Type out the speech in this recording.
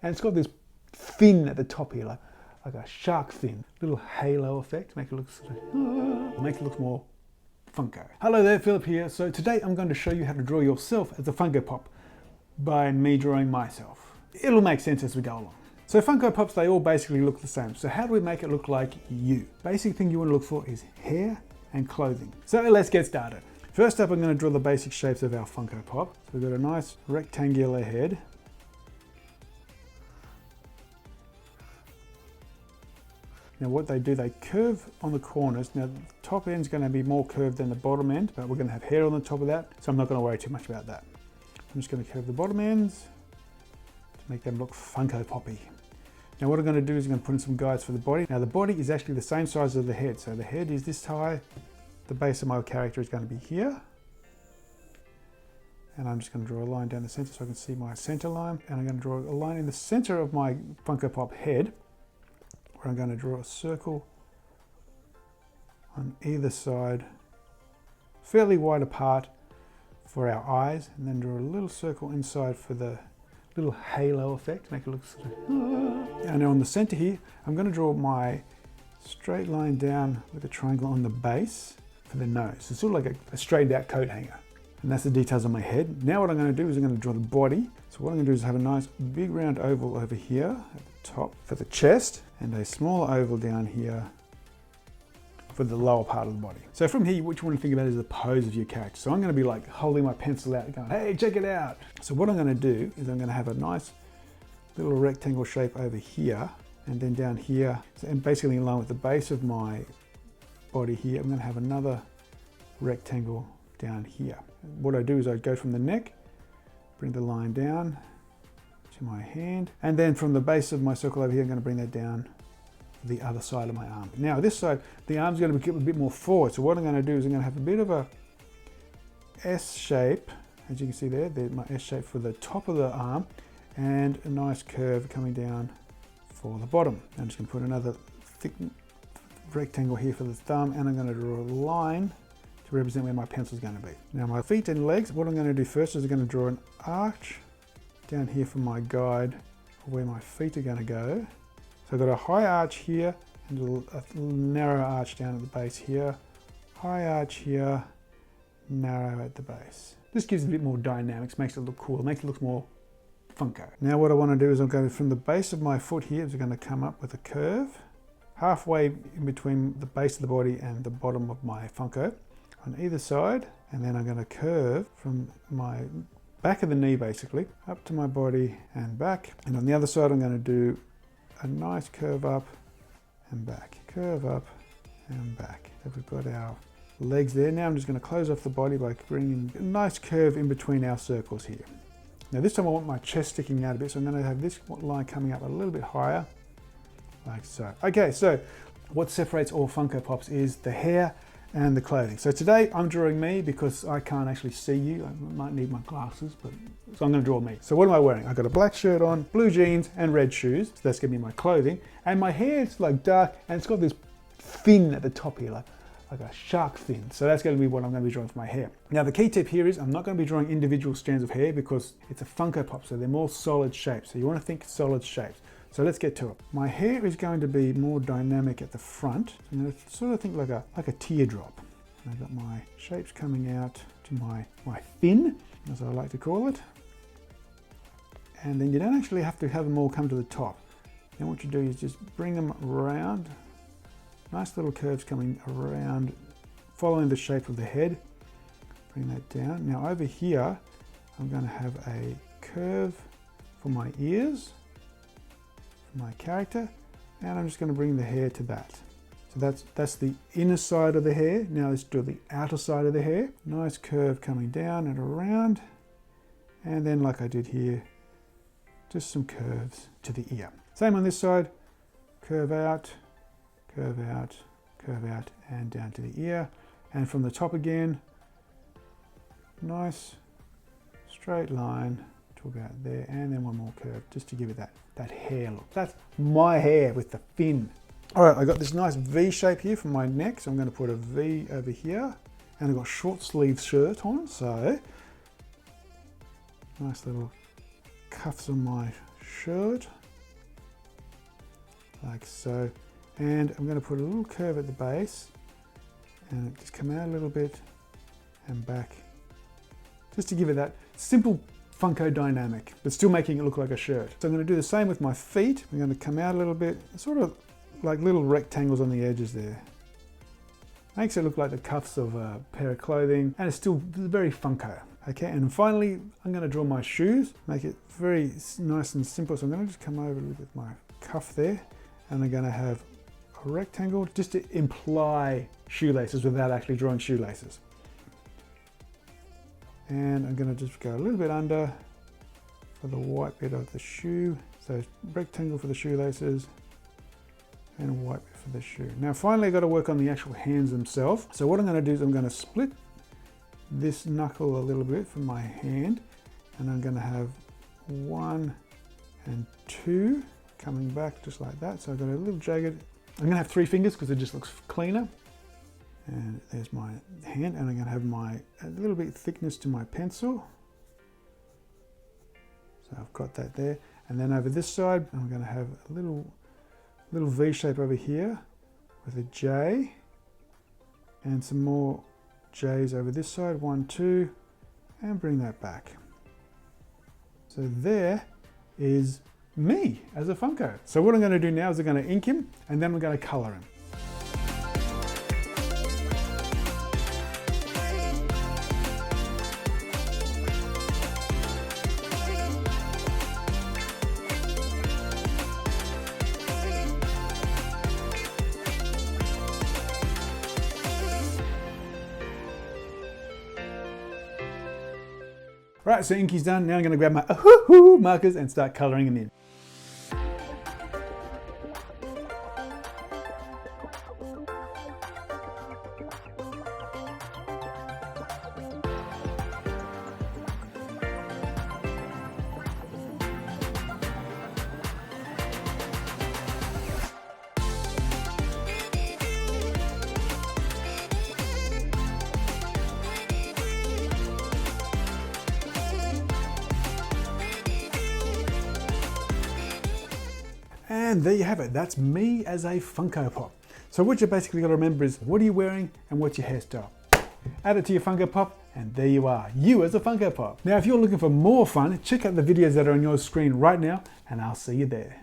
and it's got this fin at the top here, like a shark fin. Little halo effect, make it look sort of, make it look more Funko. Hello there, Philip here. So today I'm going to show you how to draw yourself as a Funko Pop by me drawing myself. It'll make sense as we go along. So Funko Pops, they all basically look the same. So how do we make it look like you? Basic thing you want to look for is hair and clothing. So let's get started. First up, I'm going to draw the basic shapes of our Funko Pop. So we've got a nice rectangular head. Now what they do, they curve on the corners. Now the top end's going to be more curved than the bottom end, but we're going to have hair on the top of that, so I'm not going to worry too much about that. I'm just going to curve the bottom ends to make them look Funko Poppy. Now what I'm going to do is I'm going to put in some guides for the body. Now the body is actually the same size as the head. So the head is this high, the base of my character is going to be here. And I'm just going to draw a line down the center so I can see my center line. And I'm going to draw a line in the center of my Funko Pop head, where I'm going to draw a circle on either side, fairly wide apart for our eyes, and then draw a little circle inside for the little halo effect, make it look sort of, and on the center here, I'm going to draw my straight line down with a triangle on the base for the nose. It's sort of like a straightened out coat hanger. And that's the details on my head. Now what I'm going to do is I'm going to draw the body. So what I'm going to do is have a nice big round oval over here at the top for the chest, and a small oval down here for the lower part of the body. So from here, what you want to think about is the pose of your character. So I'm going to be like holding my pencil out going, hey, check it out. So what I'm going to do is I'm going to have a nice little rectangle shape over here, and then down here, and basically in line with the base of my body here, I'm going to have another rectangle down here. What I do is I go from the neck, bring the line down to my hand, and then from the base of my circle over here, I'm going to bring that down the other side of my arm. Now this side, the arm's going to be a bit more forward. So what I'm going to do is I'm going to have a bit of a S shape, as you can see there, there's my S shape for the top of the arm, and a nice curve coming down for the bottom. I'm just going to put another thick rectangle here for the thumb, and I'm going to draw a line to represent where my pencil is going to be. Now my feet and legs, what I'm going to do first is I'm going to draw an arch down here for my guide for where my feet are going to go. So I've got a high arch here and a narrow arch down at the base here. High arch here, narrow at the base. This gives it a bit more dynamics, makes it look cool, makes it look more Funko. Now what I want to do is I'm going from the base of my foot here, is going to come up with a curve halfway in between the base of the body and the bottom of my Funko on either side, and then I'm going to curve from my back of the knee basically up to my body and back, and on the other side I'm going to do a nice curve up and back, curve up and back. So we've got our legs there. Now I'm just going to close off the body by bringing a nice curve in between our circles here. Now this time I want my chest sticking out a bit, so I'm going to have this line coming up a little bit higher, like so. Okay, so what separates all Funko Pops is the hair and the clothing. So today I'm drawing me because I can't actually see you. I might need my glasses, but so I'm going to draw me. So what am I wearing? I've got a black shirt on, blue jeans and red shoes. So that's going to be my clothing. And my hair is like dark and it's got this fin at the top here, like a shark fin. So that's going to be what I'm going to be drawing for my hair. Now the key tip here is I'm not going to be drawing individual strands of hair because it's a Funko Pop, so they're more solid shapes. So you want to think solid shapes. So let's get to it. My hair is going to be more dynamic at the front. I'm going to sort of think like a teardrop. And I've got my shapes coming out to my fin, as I like to call it. And then you don't actually have to have them all come to the top. Then what you do is just bring them around. Nice little curves coming around, following the shape of the head. Bring that down. Now over here, I'm going to have a curve for my ears, my character, and I'm just going to bring the hair to that. So that's the inner side of the hair. Now let's do the outer side of the hair. Nice curve coming down and around, and then like I did here, just some curves to the ear. Same on this side, curve out, curve out, curve out, and down to the ear. And from the top again, nice straight line to about there, and then one more curve just to give it that hair look. That's my hair with the fin. All right, I got this nice V shape here for my neck, so I'm going to put a V over here, and I've got a short sleeve shirt on, so nice little cuffs on my shirt, like so. And I'm going to put a little curve at the base and just come out a little bit and back, just to give it that simple Funko dynamic, but still making it look like a shirt. So I'm going to do the same with my feet. I'm going to come out a little bit, sort of like little rectangles on the edges there. Makes it look like the cuffs of a pair of clothing, and it's still very Funko. Okay, and finally, I'm going to draw my shoes, make it very nice and simple. So I'm going to just come over with my cuff there, and I'm going to have a rectangle just to imply shoelaces without actually drawing shoelaces. And I'm going to just go a little bit under for the white bit of the shoe. So rectangle for the shoelaces and a white bit for the shoe. Now finally I've got to work on the actual hands themselves. So what I'm going to do is I'm going to split this knuckle a little bit from my hand, and I'm going to have 1 and 2 coming back just like that. So I've got a little jagged. I'm going to have 3 fingers because it just looks cleaner. And there's my hand, and I'm going to have a little bit thickness to my pencil. So I've got that there. And then over this side, I'm going to have a little V shape over here with a J, and some more J's over this side, 1, 2, and bring that back. So there is me as a Funko. So what I'm going to do now is I'm going to ink him, and then we're going to color him. Right, so inky's done. Now I'm going to grab my markers and start colouring them in. And there you have it. That's me as a Funko Pop. So what you basically got to remember is, what are you wearing and what's your hairstyle? Add it to your Funko Pop, and there you are, you as a Funko Pop. Now, if you're looking for more fun, check out the videos that are on your screen right now, and I'll see you there.